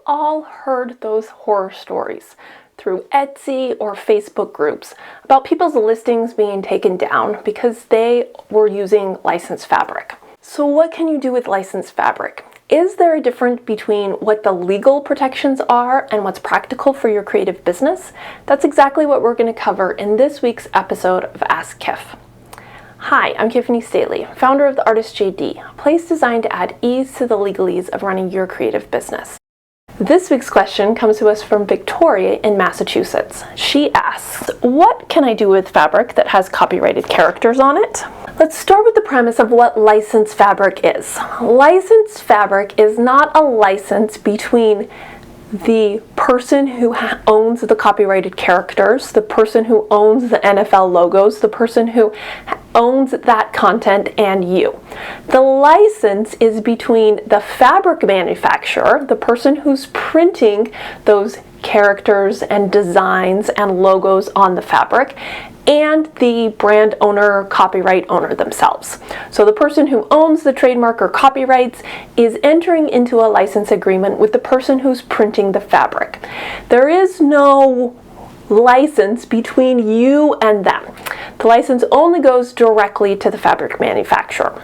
all heard those horror stories through Etsy or Facebook groups about people's listings being taken down because they were using licensed fabric. So what can you do with licensed fabric? Is there a difference between what the legal protections are and what's practical for your creative business? That's exactly what we're going to cover in this week's episode of Ask Kiff. Hi, I'm Tiffany Staley, founder of the Artist JD, a place designed to add ease to the legalese of running your creative business. This week's question comes to us from Victoria in Massachusetts. She asks, what can I do with fabric that has copyrighted characters on it? Let's start with the premise of what licensed fabric is. Licensed fabric is not a license between the person who owns the copyrighted characters, the person who owns the NFL logos, the person who owns that content, and you. The license is between the fabric manufacturer, the person who's printing those characters and designs and logos on the fabric, and the brand owner, copyright owner themselves. So the person who owns the trademark or copyrights is entering into a license agreement with the person who's printing the fabric. There is no license between you and them. The license only goes directly to the fabric manufacturer.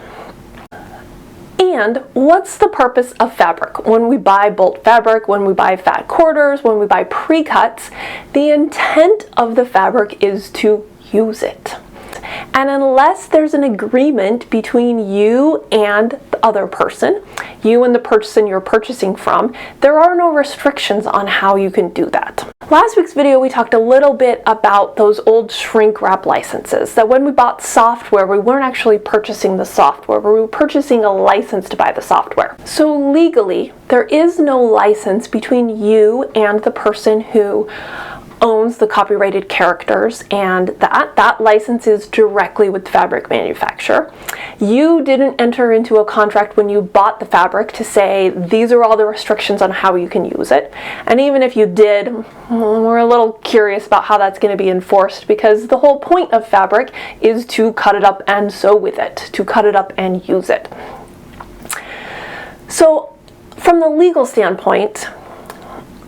And what's the purpose of fabric? When we buy bulk fabric, when we buy fat quarters, when we buy pre-cuts, the intent of the fabric is to use it. And unless there's an agreement between you and the other person, you and the person you're purchasing from, there are no restrictions on how you can do that. Last week's video, we talked a little bit about those old shrink wrap licenses, that when we bought software, we weren't actually purchasing the software, we were purchasing a license to buy the software. So legally, there is no license between you and the person who owns the copyrighted characters, and that license is directly with the fabric manufacturer. You didn't enter into a contract when you bought the fabric to say these are all the restrictions on how you can use it. And even if you did, we're a little curious about how that's going to be enforced, because the whole point of fabric is to cut it up and sew with it, to cut it up and use it. So from the legal standpoint,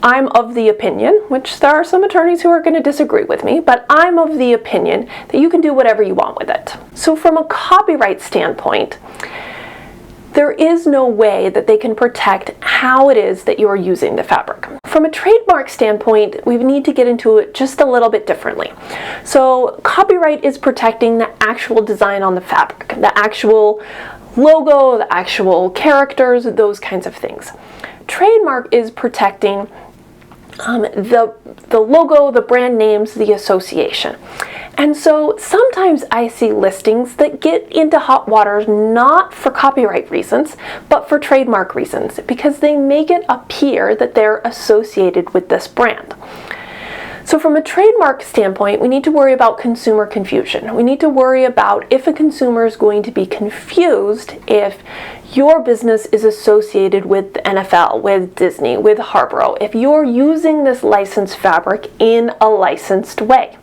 I'm of the opinion, which there are some attorneys who are going to disagree with me, but I'm of the opinion that you can do whatever you want with it. So from a copyright standpoint, there is no way that they can protect how it is that you are using the fabric. From a trademark standpoint, we need to get into it just a little bit differently. So copyright is protecting the actual design on the fabric, the actual logo, the actual characters, those kinds of things. Trademark is protecting the logo, the brand names, the association. And so sometimes I see listings that get into hot waters not for copyright reasons, but for trademark reasons, because they make it appear that they're associated with this brand. So from a trademark standpoint, we need to worry about consumer confusion. We need to worry about if a consumer is going to be confused if your business is associated with the NFL, with Disney, with Harborough, if you're using this licensed fabric in a licensed way.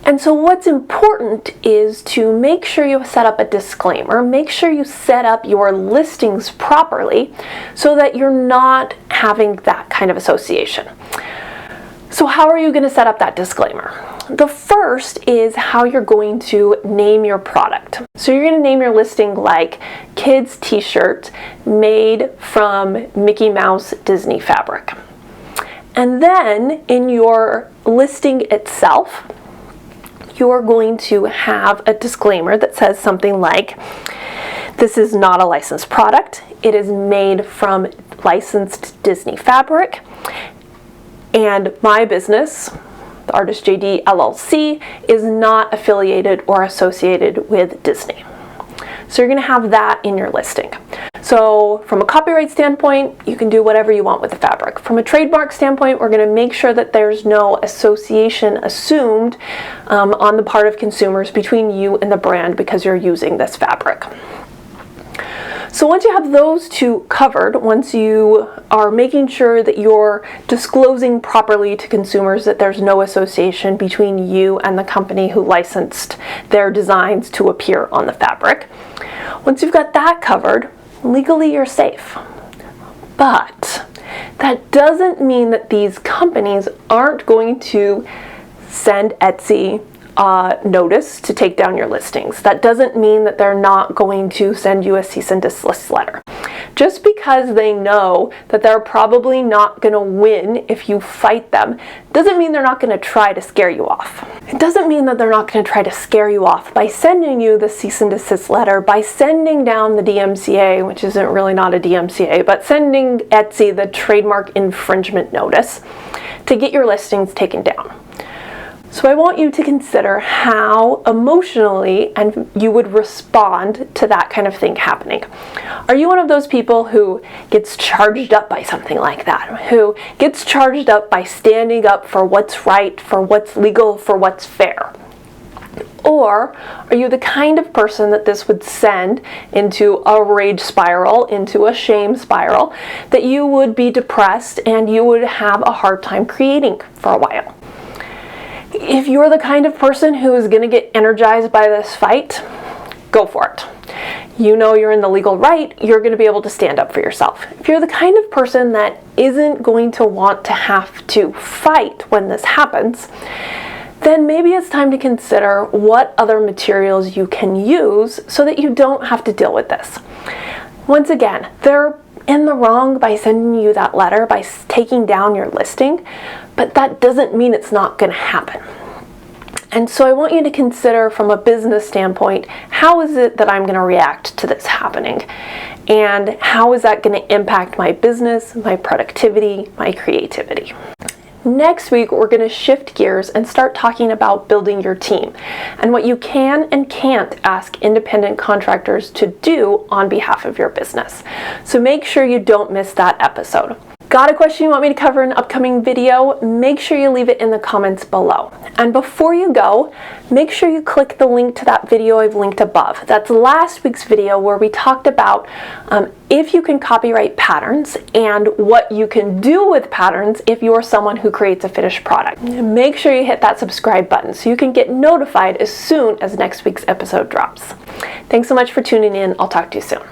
And so what's important is to make sure you set up a disclaimer, make sure you set up your listings properly so that you're not having that kind of association. So how are you going to set up that disclaimer? The first is how you're going to name your product. So you're going to name your listing like kids t-shirt made from Mickey Mouse Disney fabric. And then in your listing itself, you're going to have a disclaimer that says something like, this is not a licensed product. It is made from licensed Disney fabric. And my business, the Artist JD LLC, is not affiliated or associated with Disney. So you're going to have that in your listing. So from a copyright standpoint, you can do whatever you want with the fabric. From a trademark standpoint, we're going to make sure that there's no association assumed on the part of consumers between you and the brand because you're using this fabric. So once you have those two covered, once you are making sure that you're disclosing properly to consumers that there's no association between you and the company who licensed their designs to appear on the fabric, once you've got that covered, legally you're safe. But that doesn't mean that these companies aren't going to send Etsy notice to take down your listings. That doesn't mean that they're not going to send you a cease and desist letter. Just because they know that they're probably not going to win if you fight them, doesn't mean they're not going to try to scare you off. It doesn't mean that they're not going to try to scare you off by sending you the cease and desist letter, by sending down the DMCA, which isn't really not a DMCA, but sending Etsy the trademark infringement notice to get your listings taken down. So I want you to consider how emotionally and you would respond to that kind of thing happening. Are you one of those people who gets charged up by something like that? Who gets charged up by standing up for what's right, for what's legal, for what's fair? Or are you the kind of person that this would send into a rage spiral, into a shame spiral, that you would be depressed and you would have a hard time creating for a while? If you're the kind of person who is going to get energized by this fight, go for it. You know you're in the legal right, you're going to be able to stand up for yourself. If you're the kind of person that isn't going to want to have to fight when this happens, then maybe it's time to consider what other materials you can use so that you don't have to deal with this. Once again, they're in the wrong by sending you that letter, by taking down your listing, but that doesn't mean it's not going to happen. And so I want you to consider from a business standpoint, how is it that I'm going to react to this happening? And how is that going to impact my business, my productivity, my creativity? Next week, we're going to shift gears and start talking about building your team and what you can and can't ask independent contractors to do on behalf of your business. So make sure you don't miss that episode. Got a question you want me to cover in an upcoming video? Make sure you leave it in the comments below. And before you go, make sure you click the link to that video I've linked above. That's last week's video where we talked about if you can copyright patterns and what you can do with patterns if you're someone who creates a finished product. Make sure you hit that subscribe button so you can get notified as soon as next week's episode drops. Thanks so much for tuning in. I'll talk to you soon.